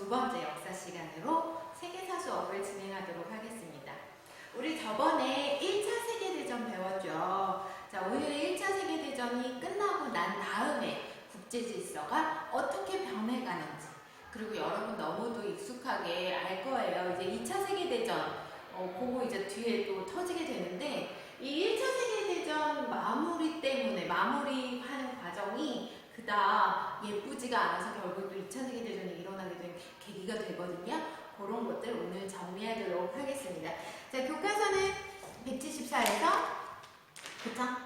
두 번째 역사 시간으로 세계사 수업을 진행하도록 하겠습니다. 우리 저번에 1차 세계대전 배웠죠. 자, 오늘은 1차 세계대전이 끝나고 난 다음에 국제질서가 어떻게 변해가는지, 그리고 여러분 너무도 익숙하게 알 거예요. 이제 2차 세계대전 그거 이제 뒤에 또 터지게 되는데, 이 1차 세계대전 마무리 때문에 마무리하는 과정이 그닥 예쁘지가 않아서 결국 또 2차 세계대전이 일어나게 된 계기가 되거든요. 그런 것들 오늘 정리하도록 하겠습니다. 자, 교과서는 174에서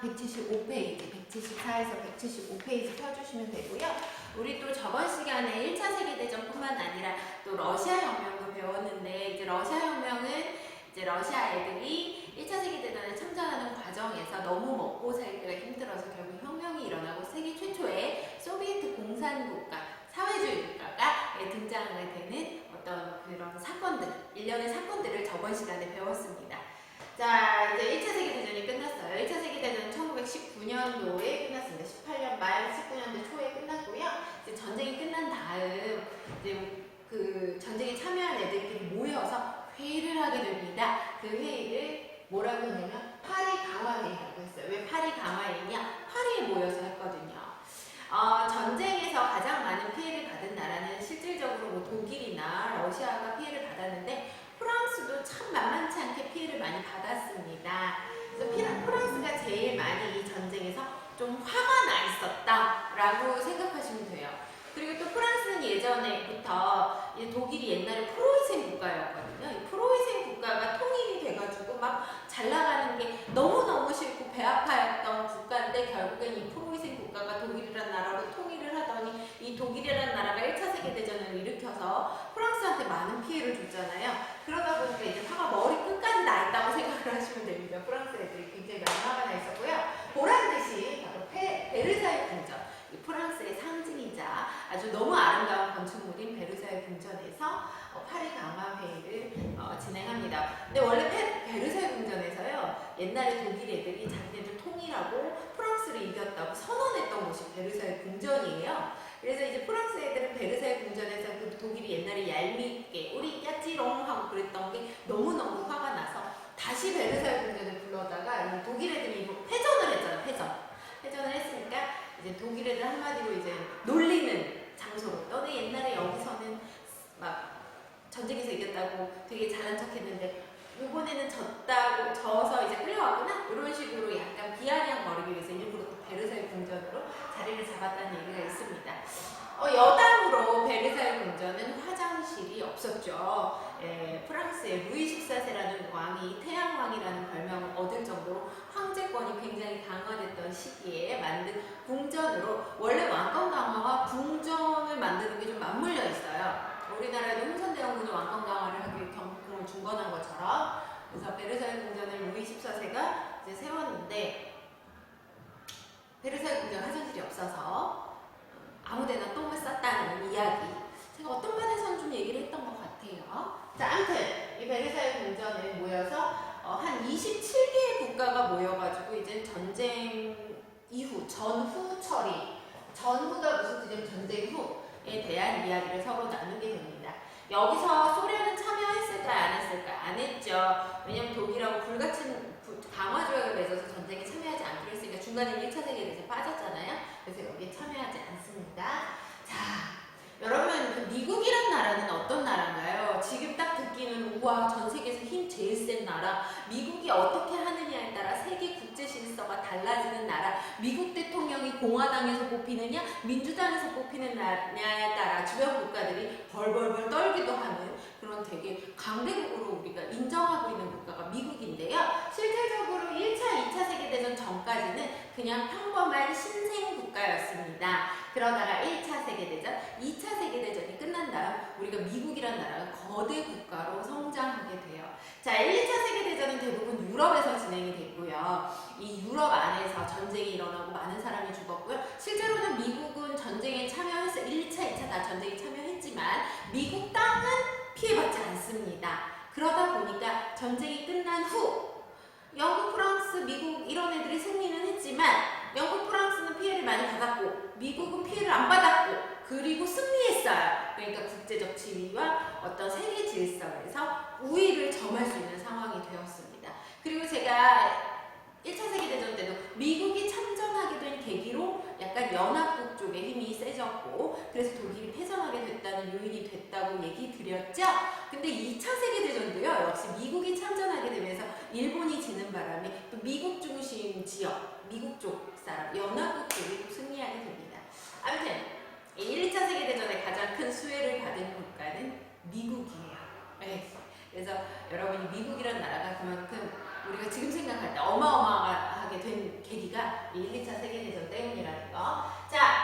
175페이지, 174에서 175페이지 펴주시면 되고요. 우리 또 저번 시간에 1차 세계대전뿐만 아니라 또 러시아 혁명도 배웠는데, 이제 러시아 혁명은 이제 러시아 애들이 1차 세계대전에 참전하는 과정에서 너무 먹고 살기가 힘들어서 결국 혁명이 일어나고 세계 최초의 소비에트 공산국가, 사회주의 국가가 등장하게 되는 어떤 그런 사건들, 일련의 사건들을 저번 시간에 배웠습니다. 자, 이제 1차 세계대전이 끝났어요. 1차 세계대전은 1919년도에 끝났습니다. 18년 말, 19년도 초에 끝났고요. 이제 전쟁이 끝난 다음 이제 그 전쟁에 참여한 애들끼리 모여서 회의를 하게 됩니다. 그 회의를 뭐라고 했냐면 파리 강화회의라고 했어요. 왜 파리 강화회의냐? 파리에 모여서 했거든요. 전쟁에서 가장 많은 피해를 받은 나라는 실질적으로 뭐 독일이나 러시아가 피해를 받았는데, 프랑스도 참 만만치 않게 피해를 많이 받았습니다. 그래서 프랑스가 제일 많이 이 전쟁에서 좀 화가 나 있었다라고 생각하시면 돼요. 그리고 또 프랑스는 예전에부터 독일이 옛날에 프로이센 국가였거든요. 이 프로이센 국가가 통일이 돼가지고 막 잘 나가는 게 너무너무 싫고 배 아파했던 국가인데, 결국엔 이 프로이센 국가가 독일이라는 나라로 통일을 하더니 이 독일이라는 나라가 1차 세계대전을 일으켜서 프랑스한테 많은 피해를 줬잖아요. 그러다 보니까 이제 화가 머리 끝까지 나 있다고 생각을 하시면 됩니다. 프랑스 애들이 굉장히 많이 화가 나 있었고요. 보란 듯이 바로 베르사유 궁전, 이 프랑스의 상징이자 아주 너무 아름다운 건축물인 베르사유 궁전에서 파리 강화회의를 진행합니다. 근데 원래 베르사유 궁전에서요, 옛날에 독일 애들이 자기네들 통일하고 프랑스를 이겼다고 선언했던 곳이 베르사유 궁전이에요. 그래서 이제 프랑스 애들은 베르사유 궁전에서 그 독일이 옛날에 얄밉게 우리 이겼지롱 하고 그랬던 게 너무너무 화가 나서 다시 베르사유 궁전을 불러다가 독일 애들이 회전을 했잖아. 회전을 했으니까 이제 독일 애들 한마디로 이제 놀리는 장소로, 너네 옛날에 여기서는 막 전쟁에서 이겼다고 되게 잘난 척 했는데 이번에는 져서 이제 끌려왔구나, 이런 식으로 약간 비아냥거리기 위해서 일부러 베르사유 궁전으로 자리를 잡았다는 얘기가 있습니다. 여담으로 베르사유 궁전은 화장실이 없었죠. 프랑스의 루이 14세라는 왕이 태양왕이라는 별명을 얻을 정도로 황제권이 굉장히 강화됐던 시기에 만든 궁전으로, 원래 왕권 강화와 궁전을 만드는 게 좀 맞물려 있어요. 우리나라에도 흥선대원군이 왕권 강화를 하기 위해 경복궁을 중건한 것처럼. 그래서 베르사유 궁전을 루이 14세가 이제 세웠는데, 베르사유 궁전 화장실이 없어서 아무데나 똥을 쌌다는 이야기, 제가 어떤 면에서는 좀 얘기를 했던 것 같아요. 자, 아무튼 이 베르사유 궁전에 모여서 한 27개의 국가가 모여가지고 이제 전쟁 이후, 전후 처리, 전후가 무슨 뜻이냐면 전쟁 후에 대한 이야기를 서로 나누게 됩니다. 여기서 소련은 참여했을까 안 했을까? 안 했죠. 왜냐면 독일하고 불같은 강화조약을 맺어서 전쟁에 참여하지 않기로 했으니까 중간에 1차 세계대전에 빠졌잖아요. 그래서 여기에 참여하지 않습니다. 자, 여러분, 그 미국이란 나라는 어떤 나라인가요? 지금 딱 듣기는 우와, 전 세계에서 힘 제일 센 나라, 미국이 어떻게 하느냐에 따라 세계 국제 질서가 달라지는 나라, 미국 대통령이 공화당에서 뽑히느냐 민주당에서 뽑히는 나라에 따라 주변 국가들이 벌벌벌 떨기도 하는 그런 되게 강대국으로 우리가 인정하고 있는 국가가 미국인데요. 실질적으로 1차, 2차 세계대전 전까지는 그냥 평범한 신생 국가였습니다. 그러다가 1차 세계대전, 2차 세계대전이 끝난 다음 우리가 미국이란 나라가 거대 국가로 성장하게 돼요. 자, 1, 2차 세계대전은 대부분 유럽에서 진행이 됐고요. 이 유럽 안에서 전쟁이 일어나고 많은 사람이 죽었고요. 실제로는 미국은 전쟁에 참여해서 1, 2차, 2차 다 전쟁에 참여했지만 미국 땅은 피해받지 않습니다. 그러다 보니까 전쟁이 끝난 후 영국, 프랑스, 미국 이런 애들이 승리는 했지만 영국, 프랑스는 피해를 많이 받았고 미국은 피해를 안 받았고 그리고 승리했어요. 그러니까 국제 국제적 지위와 어떤 세계 질서에서 우위를 점할 수 있는 상황이 되었습니다. 그리고 제가 1차 세계대전 때도 미국이 참전하게 된 계기로 약간 연합국 쪽의 힘이 세졌고 그래서 독일이 패전하게 됐다는 요인이 됐다고 얘기 드렸죠. 근데 2차 세계대전도요 역시 미국이 참전하게 되면서 일본이 지는 바람에 또 미국 중심 지역, 미국 쪽 사람, 연합국 쪽이 또 승리하게 됩니다. 아무튼 1차 세계대전의 가장 큰 수혜를 받은 국가는 미국이에요. 네. 그래서 여러분이 미국이란 나라가 그만큼 우리가 지금 생각할 때 어마어마하게 된 계기가 1, 2차 세계대전 때문이라는 거. 자,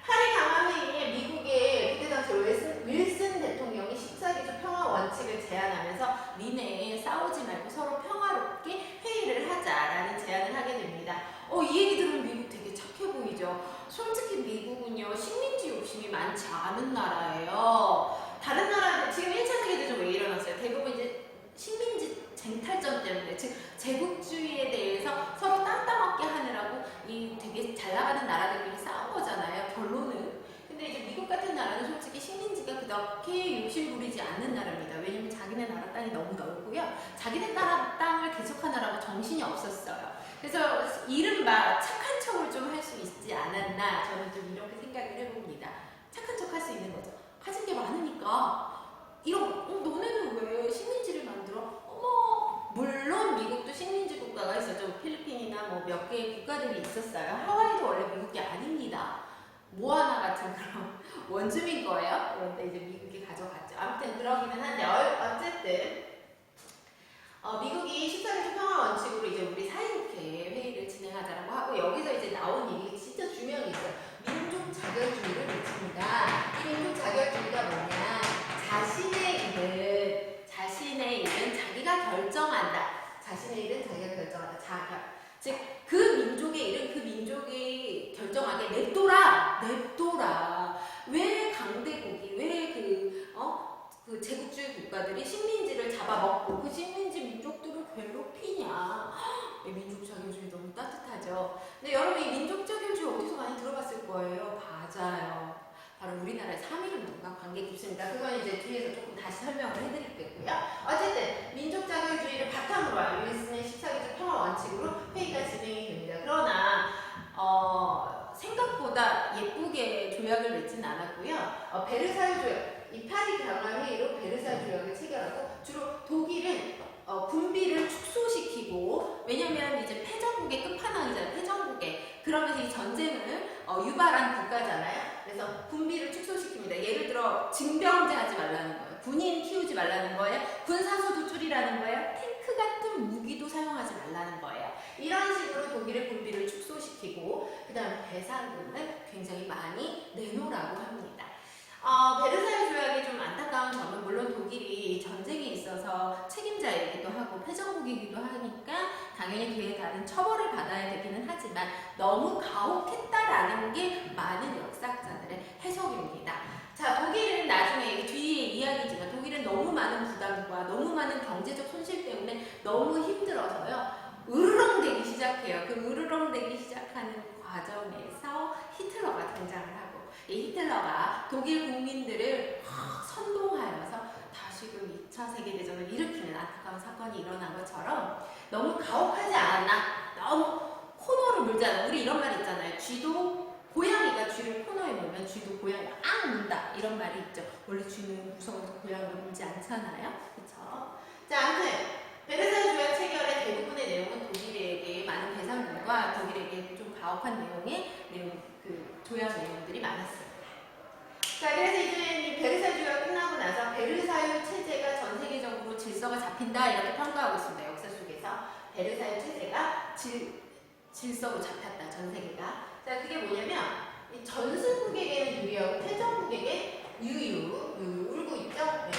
파리 강화회의에 미국의 그때 당시 윌슨 대통령이 14개조 평화 원칙을 제안하면서 니네 싸우지 말고 서로 평화롭게 회의를 하자라는 제안을 하게 됩니다. 이 얘기 들으면 미국 되게 착해 보이죠. 솔직히 미국은요 식민지 욕심이 많지 않은 나라예요. 다른 나라들 지금 1차 세계대전 왜 일어났어요? 대부분 이제 식민지 쟁탈전 때문에 즉 제국주의에 대해서 서로 땅따먹게 하느라고 이 되게 잘 나가는 나라들끼리 싸운 거잖아요. 결론은. 근데 이제 미국 같은 나라는 솔직히 식민지가 그렇게 욕심 부리지 않는 나라입니다. 왜냐면 자기네 나라 땅이 너무 넓고요. 자기네 나라 땅을 개척하느라고 정신이 없었어요. 그래서 이른바 착한 척을 좀 할 수 있지 않았나 저는 좀 이렇게 생각을 해봅니다. 착한 척 할 수 있는 거죠. 가진 게 많으니까 너네는 왜 식민지를 만들어? 물론 미국도 식민지 국가가 있었죠. 필리핀이나 뭐 몇 개의 국가들이 있었어요. 하와이도 원래 미국이 아닙니다. 모아나 같은 그런 원주민 거예요. 그런데 이제 미국이 가져갔죠. 아무튼 그러기는 한데 어쨌든 미국이 14개조 평화 원칙으로 이제 우리 사이좋게 회의를 진행하자라고 하고 여기서 이제 나온 얘기 진짜 중요한 게 있어요. 민족 자결주의를 외칩니다. 이 민족 자결주의가 뭐냐? 자신의 일은 자기가 결정한다. 자신의 일은 자기가 결정한다. 자결. 즉, 그 민족의 일은 그 민족이 결정하게 냅둬라. 왜 강대국이, 왜 그 제국주의 국가들이 식민지를 잡아먹고 그 식민지 민족들을 괴롭히냐. 민족 자결주의 너무 따뜻하죠. 근데 여러분 이 민족 자결주의 어디서 많이 들어봤을 거예요? 맞아요. 바로 우리나라의 3.1운동과 관계 깊습니다. 그건 이제 뒤에서 조금 다시 설명을 해드릴게요. 어쨌든 민족 자결주의를 바탕으로 한 윌슨의 14개조 평화 원칙으로 회의가 진행이 됩니다. 그러나 생각보다 예쁘게 조약을 맺지는 않았고요. 베르사유 조약, 이 파리 강화 회의로 베르사유 조약을 체결하고 주로 독일은 군비를 축소시키고 왜냐면 이제 패전국의 끝판왕이잖아요. 패전국의 그러면서 이 전쟁을 유발한 국가잖아요. 그래서 군비를 축소시킵니다. 예를 들어 징병제 하지 말라는 거예요. 군인 키우지 말라는 거예요. 군사소도 줄이라는 거예요. 탱크 같은 무기도 사용하지 말라는 거예요. 이런 식으로 독일의 군비를 축소시키고 그 다음에 배상금을 굉장히 많이 내놓으라고 합니다. 베르사유 조약이 좀 안타까운 점은 물론 독일이 전쟁에 있어서 책임자이기도 하고 패전국이기도 하니까 당연히 그에 따른 처벌을 받아야 되기는 하지만 너무 가혹했다라는 게 많은 역사학자들의 해석입니다. 자, 독일은 나중에 뒤에 이야기지만 독일은 너무 많은 부담과 너무 많은 경제적 손실 때문에 너무 힘들어서요. 으르렁대기 시작해요. 그 으르렁대기 시작하는 과정에서 히틀러가 등장을 하고 이 히틀러가 독일 국민들을 선동하여서 다시금 2차 세계대전을 일으키는 안타까운 사건이 일어난 것처럼 너무 가혹하지 않았나? 너무 코너를 물지 않아. 우리 이런 말 있잖아요. 쥐도 고양이가 쥐를 코너에 물면 쥐도 고양이가 문다. 이런 말이 있죠. 원래 쥐는 무서워서 고양이가 물지 않잖아요. 그렇죠? 자, 아무튼 베르사유 조약 체결의 대부분의 내용은 독일에게 많은 배상금과 독일에게 좀 가혹한 내용의 그 조약 내용들이 많았습니다. 자, 그래서 이제 이 베르사유 조약 끝나고 나서 베르사유 체제가 전 세계적으로 질서가 잡힌다 이렇게 평가하고 있습니다. 역사 속에서 베르사유 체제가 질서로 잡혔다 전 세계가. 자, 그게 뭐냐면 이 전승국에게는 유리하고 패전국에게 울고 있죠. 네.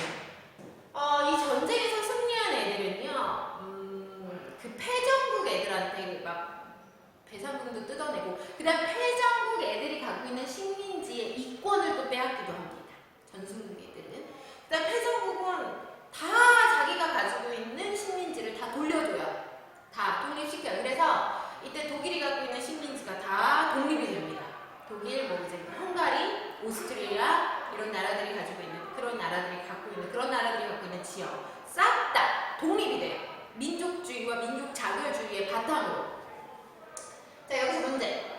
이 전쟁에서 승리한 애들은요, 그 패전국 애들한테 막 배상금도 뜯어내고 그다음 패전국 애들이 갖고 있는 식민지의 이권을 또 빼앗기도 합니다. 전승국 애들은. 그다음 패전국은 다 자기가 가지고 있는 식민지를 다 돌려줘요. 다 독립시켜요. 그래서 이때 독일이 갖고 있는 식민지가 다 독립이 됩니다. 독일, 뭐 이제 헝가리, 오스트리아 이런 나라들이 가지고 있는 그런 러시아 싹 다 독립이 돼요. 민족주의와 민족 자결주의의 바탕으로. 자, 여기서 문제.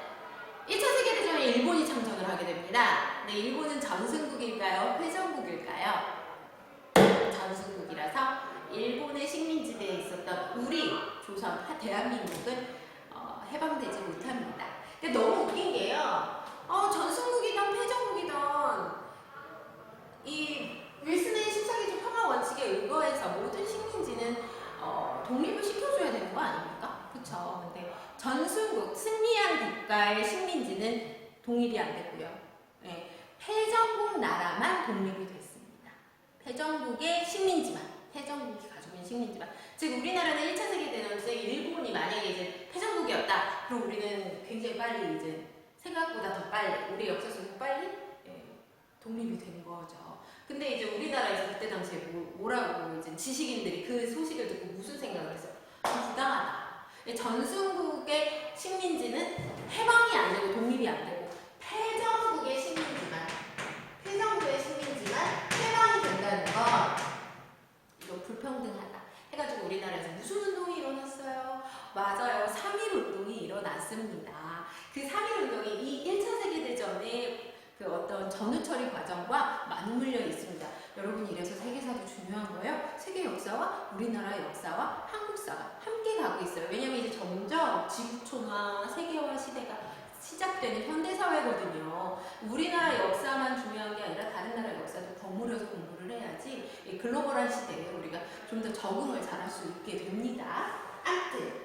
1차 세계대전에 일본이 참전을 하게 됩니다. 네, 일본은 전승국일까요? 회전국일까요? 전승국이라서 일본의 식민지대에 있었던 우리 조선, 대한민국은 해방되지 못합니다. 근데 너무 웃긴 게요. 전승국이든 회전국이든 이 윌슨의 14개조 평화 원칙에 의거해서 모든 식민지는 독립을 시켜줘야 되는 거 아닙니까? 그쵸? 근데 전승국, 승리한 국가의 식민지는 독립이 안 됐고요. 네, 패전국 나라만 독립이 됐습니다. 패전국의 식민지만, 패전국이 가지고 있는 식민지만. 즉 우리나라는 1차 세계대전 때 일본이 만약에 이제 패전국이었다. 그럼 우리는 굉장히 빨리 이제 생각보다 더 빨리, 우리 역사 속에서 빨리 독립이 된 거죠. 근데 이제 우리나라에서 그때 당시에 뭐라고 이제 지식인들이 그 소식을 듣고 무슨 생각을 했어요? 부당하다. 전승국의 식민지는 해방이 안 되고 독립이 안 되고 패전국의 식민지만 해방이 된다는 건 이거 불평등하다. 해가지고 우리나라에서 무슨 운동이 일어났어요? 맞아요. 3.1 운동이 일어났습니다. 그 3.1 운동이 이 1차 세계대전의 그 어떤 전후 처리 과정과 맞물려 있습니다. 여러분 이래서 세계사도 중요한 거예요. 세계 역사와 우리나라 역사와 한국사가 함께 가고 있어요. 왜냐면 이제 점점 지구촌화, 세계화 시대가 시작되는 현대사회거든요. 우리나라 역사만 중요한 게 아니라 다른 나라 역사도 버무려서 공부를 해야지 이 글로벌한 시대에 우리가 좀 더 적응을 잘할 수 있게 됩니다. 아무튼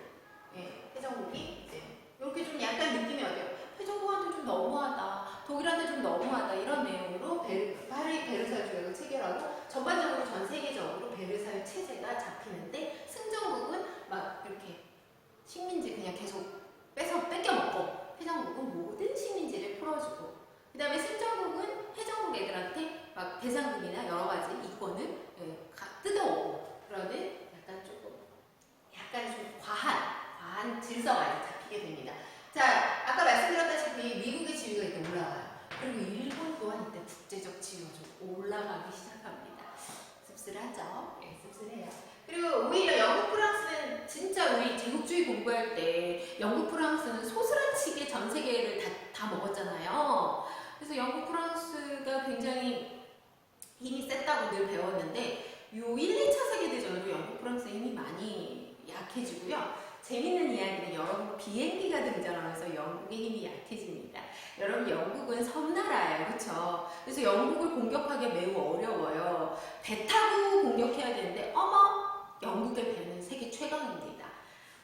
회전국이 이제 이렇게 좀 약간 느낌이 어때요? 회전국한테 좀 너무하다. 독일한테 좀 너무하다. 이런 내용으로 파리 베르사유 조약을 체결하고 전반적으로 전 세계적으로 베르사유 체제가 잡히는데 승전국은 막 이렇게 식민지 그냥 계속 뺏겨먹고 회전국은 모든 식민지를 풀어주고 그 다음에 승전국은 회전국 애들한테 막 배상금이나 여러 가지 이권을 뜯어오고 그러는 약간 좀 과한 질서가 잡히게 됩니다. 자, 아까 말씀드렸다시피 미국의 지위가 이렇게 올라가요. 그리고 일본 또한 이때 국제적 지위가 좀 올라가기 시작합니다. 씁쓸하죠? 네, 씁쓸해요. 그리고 오히려 영국, 프랑스는 진짜 우리 제국주의 공부할 때 영국, 프랑스는 소스라치게 전 세계를 다 먹었잖아요. 그래서 영국, 프랑스가 굉장히 힘이 셌다고 늘 배웠는데 요 1, 2차 세계대전으로 영국, 프랑스의 힘이 많이 약해지고요. 재밌는 이야기는 여러분 비행기가 등장하면서 영국의 힘이 약해집니다. 여러분 영국은 섬나라예요. 그렇죠? 그래서 영국을 공격하기 매우 어려워요. 배 타고 공격해야 되는데 영국의 배는 세계 최강입니다.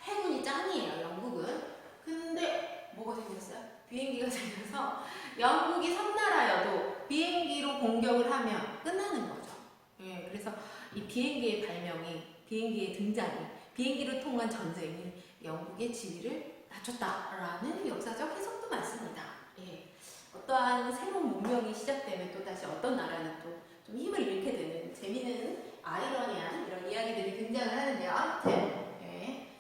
해군이 짱이에요. 영국은. 근데 뭐가 생겼어요? 비행기가 생겨서 영국이 섬나라여도 비행기로 공격을 하면 끝나는 거죠. 그래서 이 비행기의 발명이 비행기의 등장이 비행기를 통한 전쟁이 영국의 지위를 낮췄다라는 역사적 해석도 많습니다. 어떠한 새로운 문명이 시작되면 또 다시 어떤 나라는 또 좀 힘을 잃게 되는 재미있는 아이러니한 이런 이야기들이 등장을 하는데요. 아무튼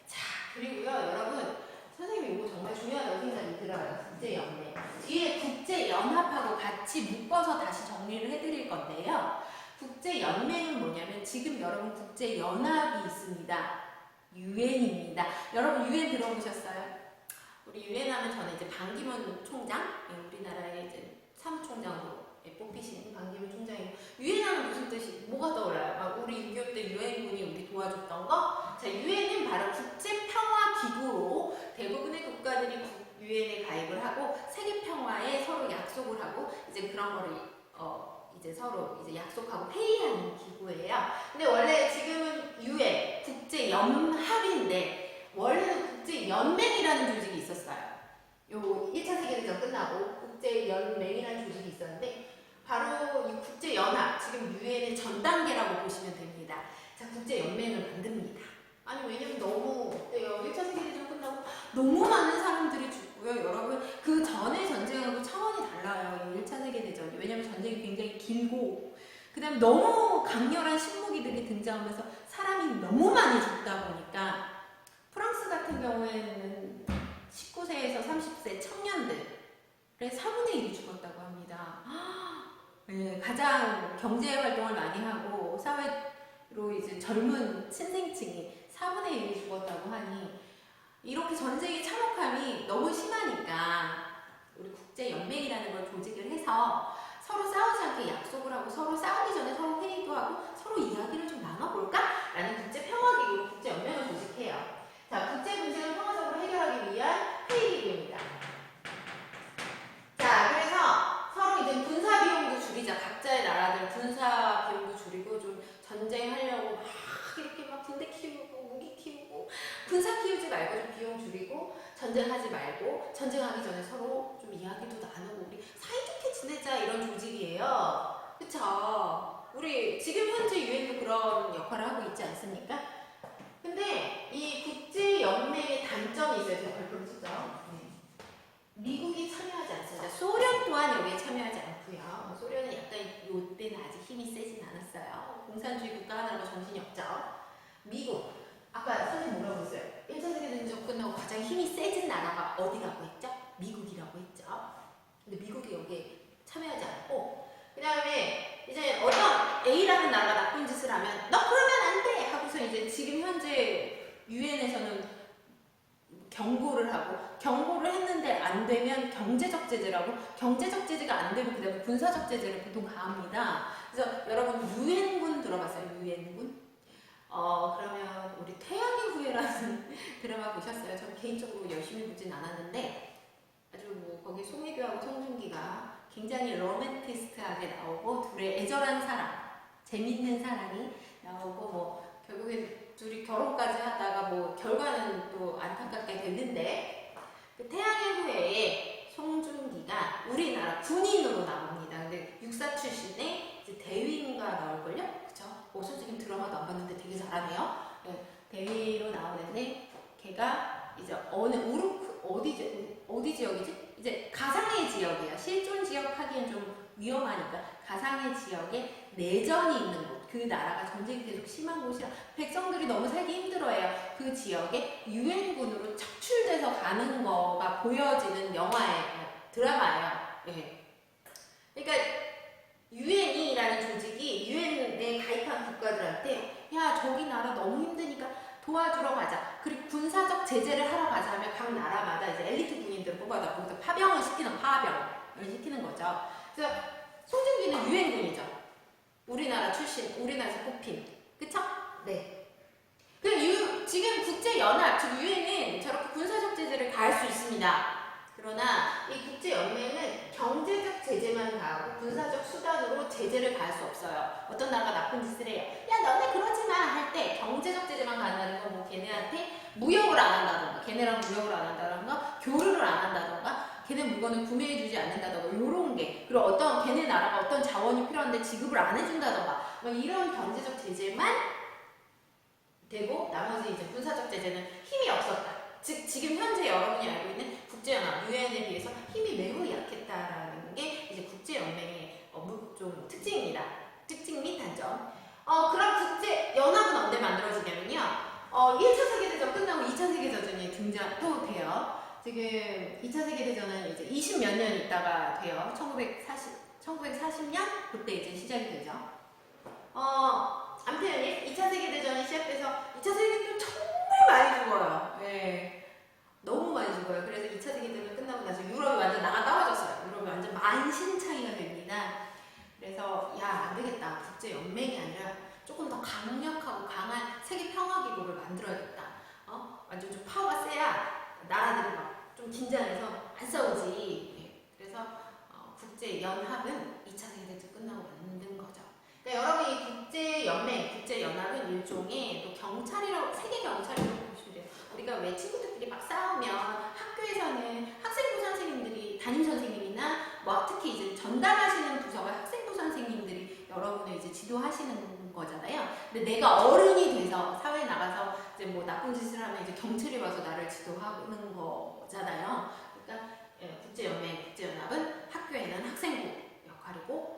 자 그리고요 여러분 선생님이 이거 정말 중요하다고 생각이 들어요. 국제연맹 뒤에 국제연합하고 같이 묶어서 다시 정리를 해드릴 건데요. 국제연맹은 뭐냐면 지금 여러분 국제연합이 있습니다. 유엔입니다. 여러분 유엔 들어보셨어요? 우리 유엔 하면 저는 이제 반기문 총장, 우리나라의 이제 사무총장으로 뽑히신 반기문 총장이 유엔 하면 무슨 뜻이 뭐가 떠올라요? 우리 6.25 때 유엔군이 우리 도와줬던 거? 자, 유엔은 바로 국제평화기구로 대부분의 국가들이 유엔에 가입을 하고 세계 평화에 서로 약속을 하고 이제 그런 거를 이제 서로 이제 약속하고 회의하는 기구예요. 근데 원래 지금은 유엔 국제연합인데 원래는 국제연맹이라는 조직이 있었어요. 요 1차 세계대전 끝나고 국제연맹이라는 조직이 있었는데 바로 이 국제연합 지금 유엔의 전 단계라고 보시면 됩니다. 자, 국제연맹을 만듭니다. 아니 왜냐면 너무 1차 세계대전 끝나고 너무 많은 사람들이 죽고요. 여러분 그 전의 전쟁하고 차원이 달라요. 이 1차 세계대전이. 왜냐면 전쟁이 굉장히 길고 그 다음에 너무 강렬한 신무기들이 등장하면서 사람이 너무 많이 죽다 보니까 프랑스 같은 경우에는 19세에서 30세 청년들의 4분의 1이 죽었다고 합니다. 가장 경제 활동을 많이 하고 사회 이제 젊은 친생층이 4분의 1이 죽었다고 하니 이렇게 전쟁의 참혹함이 너무 심하니까 우리 국제연맹이라는 걸 조직을 해서 서로 싸우지 않게 약속을 하고 서로 싸우기 전에 서로 회의도 하고 서로 이야기를 좀 나눠볼까? 라는 국제평화기구 국제연맹을 조직해요. 자, 국제 분쟁을 평화적으로 해결하기 위한 회의기구입니다. 자, 그래서 서로 이제 군사 비용도 줄이자. 각자의 나라들 군사 비용도 줄이고 좀 전쟁하려고 막 이렇게 막 군대 키우고 무기 키우고 군사 키우지 말고 좀 비용 줄이고 전쟁하지 말고 전쟁하기 전에 서로 좀 이야기도 나누고 우리 사이좋게 지내자 이런 조직이에요. 그쵸? 우리 지금 현재 유엔도 그런 역할을 하고 있지 않습니까? 근데 이 국제연맹의 단점이 있어요. 제가 별표를 쓰죠. 미국이 참여하지 않습니다. 소련 또한 여기에 참여하지 않고요. 소련은 약간 이때는 아직 힘이 세진 않았어요. 공산주의 국가 하나로 정신이 없죠. 미국, 아까 선생님 뭐라고 했어요? 1차 세계대전 끝나고 가장 힘이 세진 나라가 어디라고 했죠? 미국이라고 했죠. 근데 미국이 여기에 참여하지 않고 그 다음에 이제 어떤 A라는 나라가 나쁜 짓을 하면 너 그러면 안 돼! 하고서 이제 지금 현재 유엔에서는 경고를 하고 경고를 했는데 안 되면 경제적 제재라고 경제적 제재가 안 되면 그 다음에 군사적 제재를 보통 가합니다. 그래서 여러분 유엔군 들어봤어요? 유엔군? 그러면 우리 태양의 후예라는 드라마 보셨어요? 저 개인적으로 열심히 보진 않았는데 아주 뭐 거기 송혜교하고 송중기가 굉장히 로맨티스트하게 나오고 둘의 애절한 사랑, 재밌는 사랑이 나오고 뭐 결국엔 둘이 결혼까지 하다가 뭐 결과는 또 안타깝게 됐는데 그 태양의 후예에 송중기가 우리나라 군인으로 나옵니다. 근데 육사 출신의 이제 대위인가 나올걸요? 그쵸? 선생님 드라마도 안 봤는데 되게 잘하네요. 네, 대위로 나오는데 걔가 이제 어느 우르크 어디 지역이지? 이제 가상의 지역이에요. 실존 지역 하기엔 좀 위험하니까 가상의 지역에 내전이 있는 곳. 그 나라가 전쟁이 계속 심한 곳이라 백성들이 너무 살기 힘들어해요. 그 지역에 유엔군으로 착출돼서 가는 거가 보여지는 드라마예요. 예. 그러니까 유엔이라는 조직이 유엔에 가입한 국가들한테 야 저기 나라 너무 힘드니까 도와주러 가자. 그리고 군사적 제재를 하러 가자 하면 각 나라마다 이제 엘리트 군인들을 뽑아다 거기서 파병을 시키는 파병을 시키는 거죠. 그래서 송중기는 유엔군이죠. 우리나라 출신, 우리나라에서 뽑힌. 그쵸? 네. 지금 국제연합, 즉 유엔은 저렇게 군사적 제재를 가할 수 있습니다. 그러나 이 국제연맹은 경제적 제재만 가하고 군사적 수단으로 제재를 가할 수 없어요. 어떤 나라가 나쁜 짓을 해요. 야 너네 그러지 마 할 때 경제적 제재만 가능한 건 뭐 걔네한테 무역을 안 한다던가 걔네랑 무역을 안 한다던가 교류를 안 한다던가 걔네 물건을 구매해주지 않는다던가 요런 게 그리고 어떤 걔네 나라가 어떤 자원이 필요한데 지급을 안 해준다던가 뭐 이런 경제적 제재만 되고 나머지 이제 군사적 제재는 힘이 없었다. 즉 지금 현재 여러분이 알고 있는 국제연합 유엔에 비해서 힘이 매우 약했다라는 게 이제 국제연맹의 좀 특징입니다. 특징 및 단점. 그럼 국제연합은 언제 만들어지냐면요. 1차 세계대전 끝나고 2차 세계대전이 등장도 돼요. 지금 2차 세계대전은 이제 20 몇 년 있다가 돼요. 1940년? 그때 이제 시작이 되죠. 아무튼 2차 세계대전이 시작돼서 2차 세계대전 정말 많이 죽어요. 네. 너무 많이 죽어요. 그래서 2차 세계대전 끝나고 나서 유럽이 완전 나가 떨어졌어요. 유럽이 완전 만신창이가 됩니다. 그래서 야 안되겠다. 국제연맹이 아니라 조금 더 강력하고 강한 세계평화기구를 만들어야겠다. 완전 좀 파워가 세야 나라들이 막 좀 긴장해서 안 싸우지. 네. 그래서 국제연합은 2차 세계대전 끝나고 만든 거죠. 그러니까 여러분 이 국제연맹, 국제연합은 일종의 또 경찰이라고 세계 경찰이라고 보시면 돼요. 우리가 왜 친구들끼리 막 싸우면 학교에서는 학생부 선생님들이 담임 선생님이나 뭐 특히 이제 전담하시는 부서가 학생부 선생님들이 여러분을 이제 지도하시는 거잖아요. 근데 내가 어른이 돼서 사회에 나가서 이제 뭐 나쁜 짓을 하면 이제 경찰이 와서 나를 지도하는 거잖아요. 그러니까 국제연맹, 국제연합은 학교에는 학생부 역할이고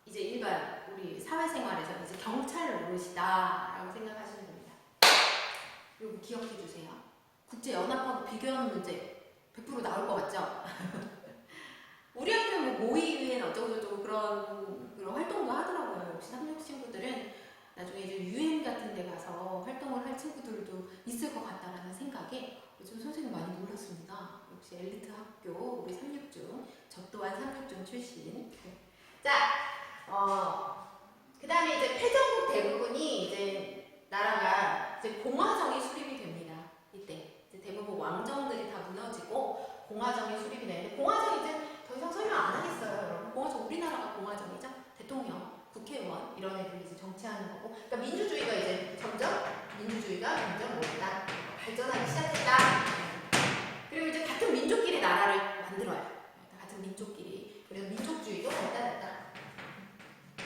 이제 일반 우리 사회생활에서 이제 경찰 노릇이다라고 생각하시면 됩니다. 이거 기억해 주세요. 국제연합하고 비교하는 문제 100% 나올 것 같죠? 우리 학교는 뭐 모의위엔 어쩌고저쩌고 그런 활동도 하더라고요. 역시 학력 친구들은 역시 엘리트 학교 우리 366. 저 또한 366 출신. 자, 그 다음에 이제 패전국 대부분이 이제 나라가 이제 공화정이 수립이 됩니다. 이때 이제 대부분 왕정들이 다 무너지고 공화정이 수립이 되는데, 공화정 이제 더 이상 설명 안 하겠어요, 여러분. 공화정 우리나라가 공화정이죠. 대통령, 국회의원 이런 애들이 이제 정치하는 거고, 그러니까 민주주의가 이제 점점 뭐다 발전하기 시작했다. 그리고 이제 같은 민족끼리 나라를 만들어요. 같은 민족끼리. 그래서 민족주의도 발달했다.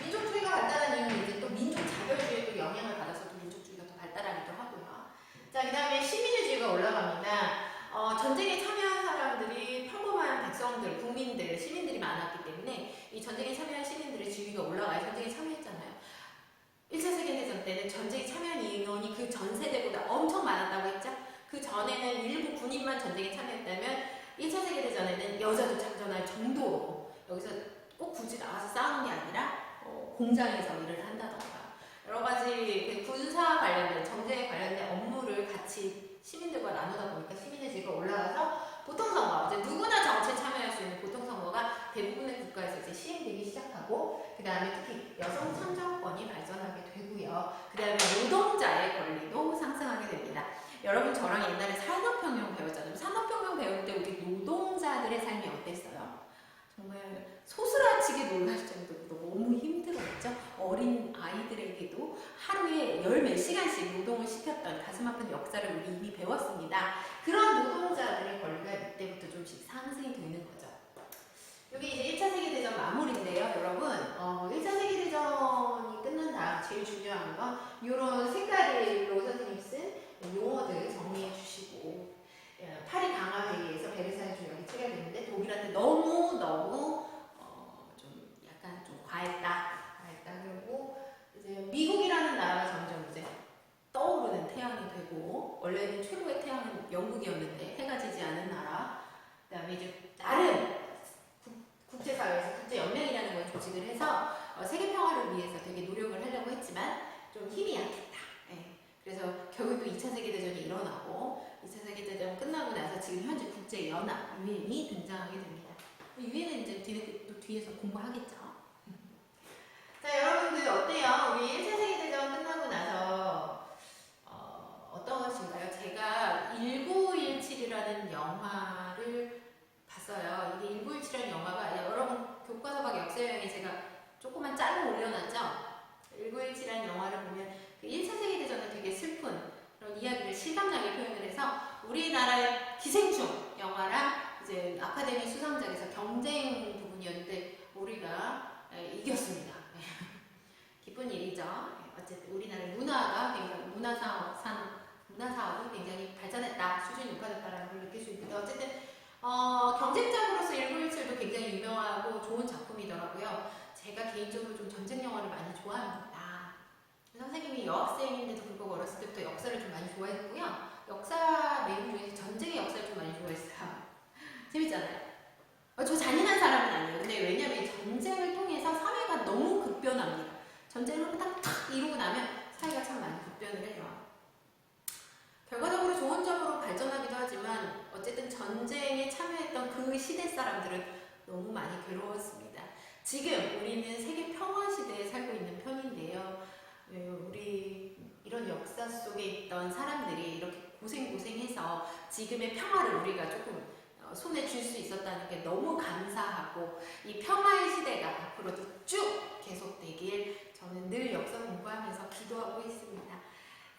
민족주의가 발달한 이유는 이제 또 민족 자결주의도 영향을 받아서 또 민족주의가 더 발달하기도 하고요. 자, 그 다음에 시민주의가 올라갑니다. 전쟁에 참여한 사람들이 평범한 백성들, 국민들, 시민들이 많았기 때문에 이 전쟁에 참여한 시민들의 지위가 올라가요. 전쟁에 참여했잖아요. 1차 세계대전 때는 전쟁에 참여한 인원이 그 전 세대보다 엄청 많았다고 했죠. 그 전에는 일부 군인만 전쟁에 참여했다면 1차 세계대전에는 여자도 참전할 정도로, 여기서 꼭 굳이 나가서 싸우는 게 아니라 공장에서 일을 한다던가 여러 가지 그 군사 관련된, 정제에 관련된 업무를 같이 시민들과 나누다 보니까 시민의 지위가 올라가서 보통선거, 이제 누구나 정치에 참여할 수 있는 보통선거가 대부분의 국가에서 이제 시행되기 시작하고, 그 다음에 특히 여성 참정권이 발전하게 되고요. 그 다음에 노동자의 권리도 상승하게 됩니다. 여러분 저랑 옛날에 산업혁명 배웠잖아요. 산업혁명 배울 때 우리 노동자들의 삶이 어땠어요? 정말 소스라치게 놀랄 정도로 너무 힘들었죠. 어린 아이들에게도 하루에 열 몇 시간씩 노동을 시켰던 가슴 아픈 역사를 우리 이미 배웠습니다. 그런 노동자들의 권리가 이때부터 좀씩 상승이 되는 거죠. 여기 이제 1차 세계대전 마무리인데요, 여러분. 1차 세계대전이 끝난 다음 제일 중요한 건 이런 색깔로 선생님이 쓴 용어들 정리해 주시고, 파리 강화회의에서 베르사유 조약이 체결됐는데 독일한테 너무 좀 약간 좀 과했다. 그리고 이제 미국이라는 나라가 점점 이제 떠오르는 태양이 되고, 원래는 최고의 태양은 영국이었는데 해가 지지 않은 나라. 그다음에 이제 나름 국제사회에서 국제연맹이라는 걸 조직을 해서 세계 평화를 위해서 되게 노력을 하려고 했지만 좀 힘이 약했다. 그래서 결국 또 2차 세계대전이 일어나고, 2차 세계대전 끝나고 나서 지금 현재 국제연합, 유엔이 등장하게 됩니다. 유엔은 이제 또 뒤에서 공부하겠죠. 자, 여러분들 어때요? 우리 1차 세계대전 끝나고 나서 어떤 것인가요? 제가 1917이라는 영화를 봤어요. 이게 1917이라는 영화가, 여러분 교과서 박 역사여행에 제가 조그만 짤을 올려놨죠? 1917이라는 영화를 보면 그 1차 세계대전은 되게 슬픈 그런 이야기를 실감나게 표현을 해서 우리나라의 기생충 영화랑 이제 아카데미 수상작에서 경쟁 부분이었는데 우리가 이겼습니다. 기쁜 일이죠. 어쨌든 우리나라의 문화가 굉장히 문화사업이 굉장히 발전했다, 수준이 높아졌다라는 걸 느낄 수 있는데, 어쨌든 경쟁작으로서 1917도 굉장히 유명하고 좋은 작품이더라고요. 제가 개인적으로 좀 전쟁 영화를 많이 좋아합니다. 선생님이 여학생인데도 불구하고 어렸을 때부터 역사를 좀 많이 좋아했고요. 역사 내용 중에서 전쟁의 역사를 좀 많이 좋아했어요. 재밌잖아요. 저 잔인한 사람은 아니에요. 근데 왜냐면 전쟁을 통해서 사회가 너무 급변합니다. 전쟁을 딱 이루고 나면 사회가 참 많이 급변을 해요. 결과적으로 좋은 점으로 발전하기도 하지만 어쨌든 전쟁에 참여했던 그 시대 사람들은 너무 많이 괴로웠습니다. 지금 우리는 세계 평화 시대에 살고 있는 편인데요. 우리 이런 역사 속에 있던 사람들이 이렇게 고생해서 지금의 평화를 우리가 조금 손에 쥘 수 있었다는 게 너무 감사하고, 이 평화의 시대가 앞으로도 쭉 계속되길 저는 늘 역사 공부하면서 기도하고 있습니다.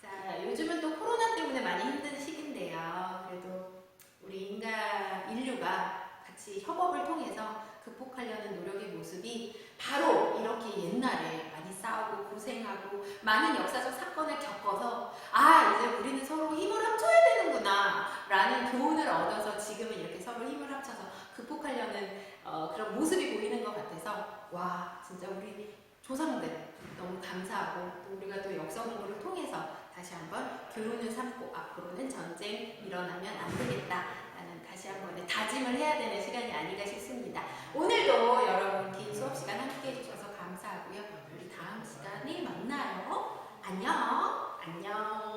자, 요즘은 또 코로나 때문에 많이 힘든 시기인데요. 그래도 우리 인류가 같이 협업을 통해서 극복하려는 노력의 모습이 바로 이렇게 옛날에 많이 싸우고 고생하고 많은 역사적 사건을 겪어서 이제 우리는 서로 힘을 합쳐야 되는구나 라는 교훈을 얻어서 지금은 이렇게 서로 힘을 합쳐서 극복하려는 그런 모습이 보이는 것 같아서, 와, 진짜 우리 조상들 너무 감사하고, 또 우리가 또 역사 공부를 통해서 다시 한번 교훈을 삼고 앞으로는 전쟁 일어나면 안 되겠다 다시 한번 다짐을 해야 되는 시간이 아닌가 싶습니다. 오늘도 여러분 긴 수업 시간 함께 해주셔서 감사하고요. 우리 다음 시간에 만나요. 안녕.